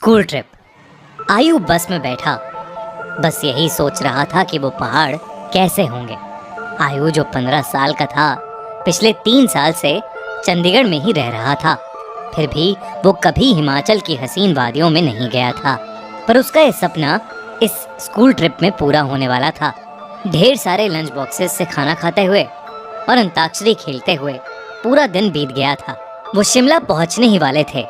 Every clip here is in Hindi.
School trip. आयु बस में बैठा, बस यही सोच रहा था कि वो पहाड़ कैसे होंगे। आयु जो 15 साल का था, पिछले 3 साल से चंडीगढ़ में ही रह रहा था। फिर भी वो कभी हिमाचल की हसीन वादियों में नहीं गया था। पर उसका ये सपना इस स्कूल ट्रिप में पूरा होने वाला था। ढेर सारे लंच बॉक्सेस से खाना खाते हुए और अंताक्षरी खेलते हुए पूरा दिन बीत गया था। वो शिमला पहुंचने ही वाले थे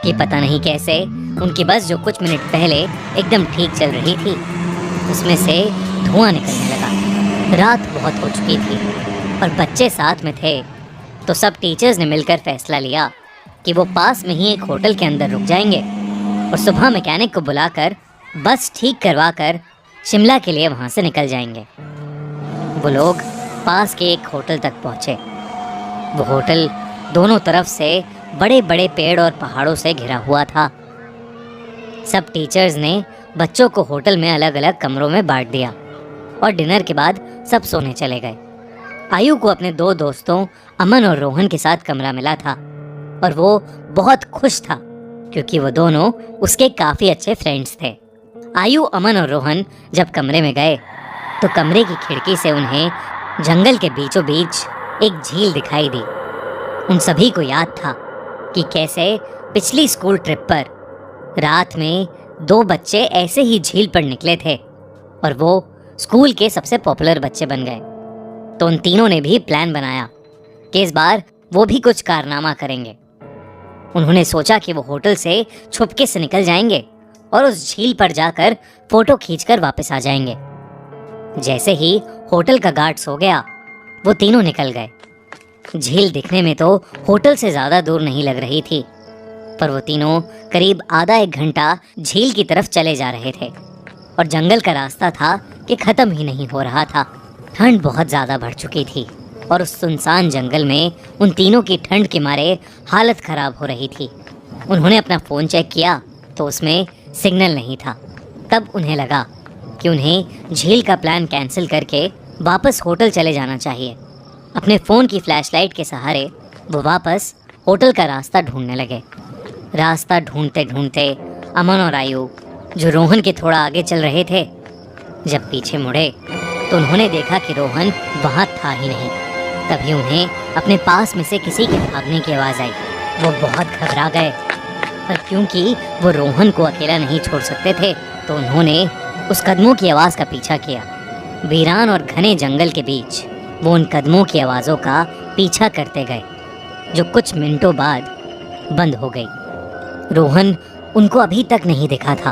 कि पता नहीं कैसे उनकी बस, जो कुछ मिनट पहले एकदम ठीक चल रही थी, उसमें से धुआं निकलने लगा। रात बहुत हो चुकी थी और बच्चे साथ में थे, तो सब टीचर्स ने मिलकर फैसला लिया कि वो पास में ही एक होटल के अंदर रुक जाएंगे और सुबह मैकेनिक को बुलाकर बस ठीक करवा कर शिमला के लिए वहाँ से निकल जाएंगे। वो लोग पास के एक होटल तक पहुँचे। वो होटल दोनों तरफ से बड़े बड़े पेड़ और पहाड़ों से घिरा हुआ था। सब टीचर्स ने बच्चों को होटल में अलग अलग कमरों में बांट दिया और डिनर के बाद सब सोने चले गए। आयु को अपने 2 दोस्तों अमन और रोहन के साथ कमरा मिला था और वो बहुत खुश था क्योंकि वो दोनों उसके काफ़ी अच्छे फ्रेंड्स थे। आयु, अमन और रोहन जब कमरे में गए तो कमरे की खिड़की से उन्हें जंगल के बीचों बीच एक झील दिखाई दी। उन सभी को याद था कि कैसे पिछली स्कूल ट्रिप पर रात में 2 बच्चे ऐसे ही झील पर निकले थे और वो स्कूल के सबसे पॉपुलर बच्चे बन गए। तो उन तीनों ने भी प्लान बनाया कि इस बार वो भी कुछ कारनामा करेंगे। उन्होंने सोचा कि वो होटल से छुपके से निकल जाएंगे और उस झील पर जाकर फोटो खींचकर वापस आ जाएंगे। जैसे ही होटल का गार्ड सो गया, वो तीनों निकल गए। झील दिखने में तो होटल से ज़्यादा दूर नहीं लग रही थी, पर वो तीनों करीब आधा 1 घंटा झील की तरफ चले जा रहे थे और जंगल का रास्ता था कि ख़त्म ही नहीं हो रहा था। ठंड बहुत ज़्यादा बढ़ चुकी थी और उस सुनसान जंगल में उन तीनों की ठंड के मारे हालत ख़राब हो रही थी। उन्होंने अपना फ़ोन चेक किया तो उसमें सिग्नल नहीं था। तब उन्हें लगा कि उन्हें झील का प्लान कैंसिल करके वापस होटल चले जाना चाहिए। अपने फ़ोन की फ्लैशलाइट के सहारे वो वापस होटल का रास्ता ढूंढने लगे। रास्ता ढूंढते ढूंढते अमन और आयु, जो रोहन के थोड़ा आगे चल रहे थे, जब पीछे मुड़े तो उन्होंने देखा कि रोहन वहाँ था ही नहीं। तभी उन्हें अपने पास में से किसी के भागने की आवाज़ आई। वो बहुत घबरा गए, पर क्योंकि वो रोहन को अकेला नहीं छोड़ सकते थे तो उन्होंने उस कदमों की आवाज़ का पीछा किया। वीरान और घने जंगल के बीच वो उन कदमों की आवाज़ों का पीछा करते गए, जो कुछ मिनटों बाद बंद हो गई। रोहन उनको अभी तक नहीं दिखा था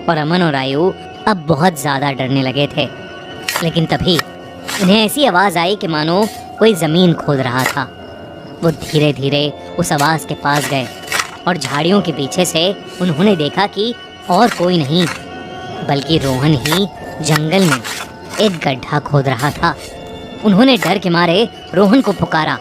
और अमन और आयु अब बहुत ज़्यादा डरने लगे थे। लेकिन तभी उन्हें ऐसी आवाज़ आई कि मानो कोई ज़मीन खोद रहा था। वो धीरे धीरे उस आवाज़ के पास गए और झाड़ियों के पीछे से उन्होंने देखा कि और कोई नहीं बल्कि रोहन ही जंगल में एक गड्ढा खोद रहा था। उन्होंने डर के मारे रोहन को पुकारा।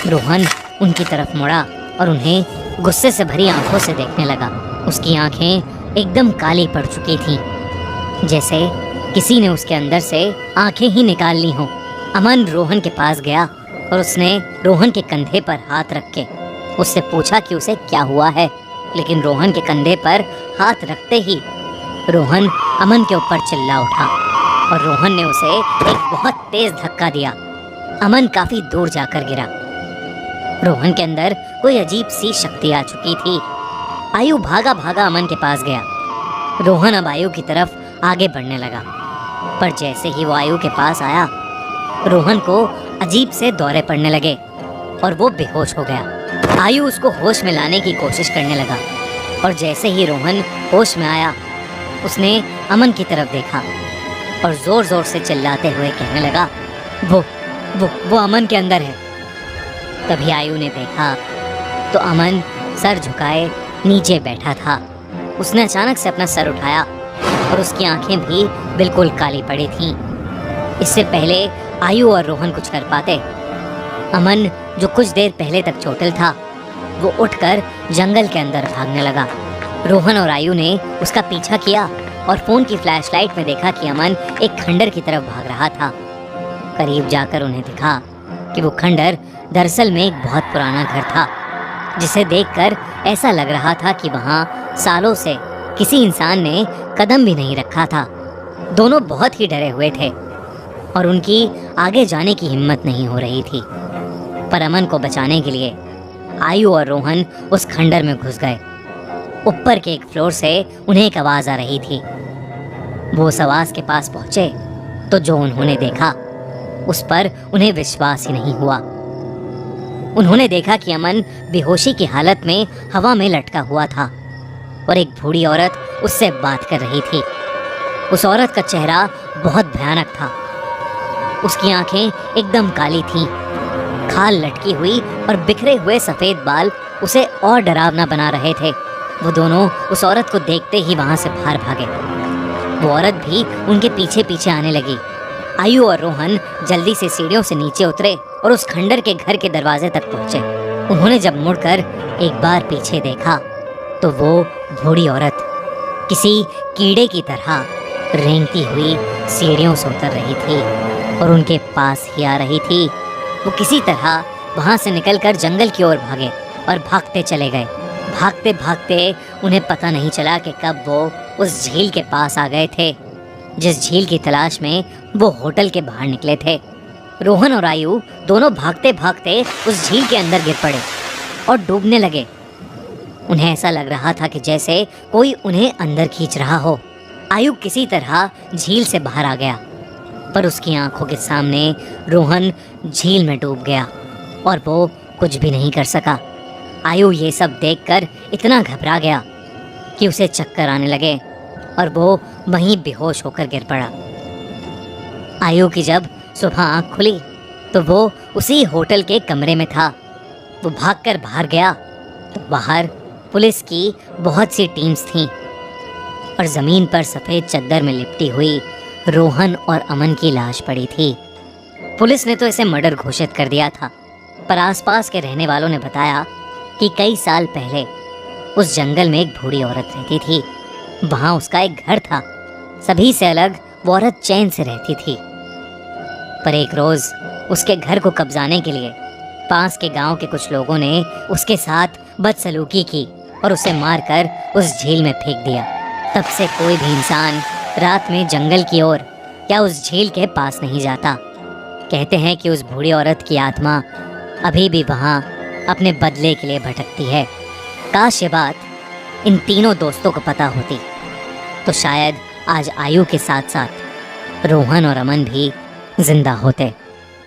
रोहन उनकी तरफ मुड़ा और उन्हें गुस्से से भरी आंखों से देखने लगा। उसकी आंखें एकदम काली पड़ चुकी थीं, जैसे किसी ने उसके अंदर से आंखें ही निकाल ली हों। अमन रोहन के पास गया और उसने रोहन के कंधे पर हाथ रख के उससे पूछा कि उसे क्या हुआ है। लेकिन रोहन के कंधे पर हाथ रखते ही रोहन अमन के ऊपर चिल्ला उठा और रोहन ने उसे एक बहुत तेज धक्का दिया। अमन काफी दूर जाकर गिरा। रोहन के अंदर कोई अजीब सी शक्ति आ चुकी थी। आयु भागा भागा अमन के पास गया। रोहन अब आयु की तरफ आगे बढ़ने लगा, पर जैसे ही वो आयु के पास आया, रोहन को अजीब से दौरे पड़ने लगे और वो बेहोश हो गया। आयु उसको होश में लाने की कोशिश करने लगा और जैसे ही रोहन होश में आया, उसने अमन की तरफ देखा और जोर जोर से चिल्लाते हुए कहने लगा, वो अमन के अंदर है। तभी आयु ने देखा तो अमन सर झुकाए नीचे बैठा था। उसने अचानक से अपना सर उठाया और उसकी आंखें भी बिल्कुल काली पड़ी थीं। इससे पहले आयु और रोहन कुछ कर पाते। अमन, जो कुछ देर पहले तक चोटिल था, वो उठकर जंगल के अंदर भागने लगा। रोहन और आयु ने उसका पीछा किया और फ़ोन की फ्लैशलाइट में देखा कि अमन एक खंडर की तरफ भाग रहा था। करीब जाकर उन्हें दिखा कि वो खंडर दरअसल में एक बहुत पुराना घर था, जिसे देखकर ऐसा लग रहा था कि वहाँ सालों से किसी इंसान ने कदम भी नहीं रखा था। दोनों बहुत ही डरे हुए थे और उनकी आगे जाने की हिम्मत नहीं हो रही थी। पर अमन को बचाने के लिए आयु और रोहन उस खंडर में घुस गए। ऊपर के एक फ्लोर से उन्हें एक आवाज आ रही थी। वो उस आवाज के पास पहुंचे तो जो उन्होंने देखा उस पर उन्हें विश्वास ही नहीं हुआ। उन्होंने देखा कि अमन बेहोशी की हालत में हवा में लटका हुआ था और एक बूढ़ी औरत उससे बात कर रही थी। उस औरत का चेहरा बहुत भयानक था। उसकी आंखें एकदम काली थीं। खाल लटकी हुई और बिखरे हुए सफेद बाल उसे और डरावना बना रहे थे। वो दोनों उस औरत को देखते ही वहां से बाहर भागे। वो औरत भी उनके पीछे पीछे आने लगी। आयु और रोहन जल्दी से सीढ़ियों से नीचे उतरे और उस खंडर के घर के दरवाजे तक पहुंचे। उन्होंने जब मुड़कर एक बार पीछे देखा तो वो बूढ़ी औरत किसी कीड़े की तरह रेंगती हुई सीढ़ियों से उतर रही थी और उनके पास ही आ रही थी। वो किसी तरह वहां से निकलकर जंगल की ओर भागे और भागते चले गए। भागते भागते उन्हें पता नहीं चला कि कब वो उस झील के पास आ गए थे, जिस झील की तलाश में वो होटल के बाहर निकले थे। रोहन और आयु दोनों भागते भागते उस झील के अंदर गिर पड़े और डूबने लगे। उन्हें ऐसा लग रहा था कि जैसे कोई उन्हें अंदर खींच रहा हो। आयु किसी तरह झील से बाहर आ गया, पर उसकी आंखों के सामने रोहन झील में डूब गया और वो कुछ भी नहीं कर सका। आयु ये सब देखकर इतना घबरा गया कि उसे चक्कर आने लगे और वो वहीं बेहोश होकर गिर पड़ा। आयु की जब सुबह आंख खुली तो वो उसी होटल के कमरे में था। वो भागकर बाहर गया तो बाहर पुलिस की बहुत सी टीम्स थीं और जमीन पर सफेद चद्दर में लिपटी हुई रोहन और अमन की लाश पड़ी थी। पुलिस ने तो इसे मर्डर घोषित कर दिया था, पर आसपास के रहने वालों ने बताया कि कई साल पहले उस जंगल में एक बूढ़ी औरत रहती थी। वहां उसका एक घर था। सभी से अलग वो औरत चैन से रहती थी। पर एक रोज उसके घर को कब्जाने के लिए पास के गांव के कुछ लोगों ने उसके साथ बदसलूकी की और उसे मारकर उस झील में फेंक दिया। तब से कोई भी इंसान रात में जंगल की ओर या उस झील के पास नहीं जाता। कहते हैं कि उस बूढ़ी औरत की आत्मा अभी भी वहां अपने बदले के लिए भटकती है। काश ये बात इन तीनों दोस्तों को पता होती तो शायद आज आयु के साथ साथ रोहन और अमन भी जिंदा होते।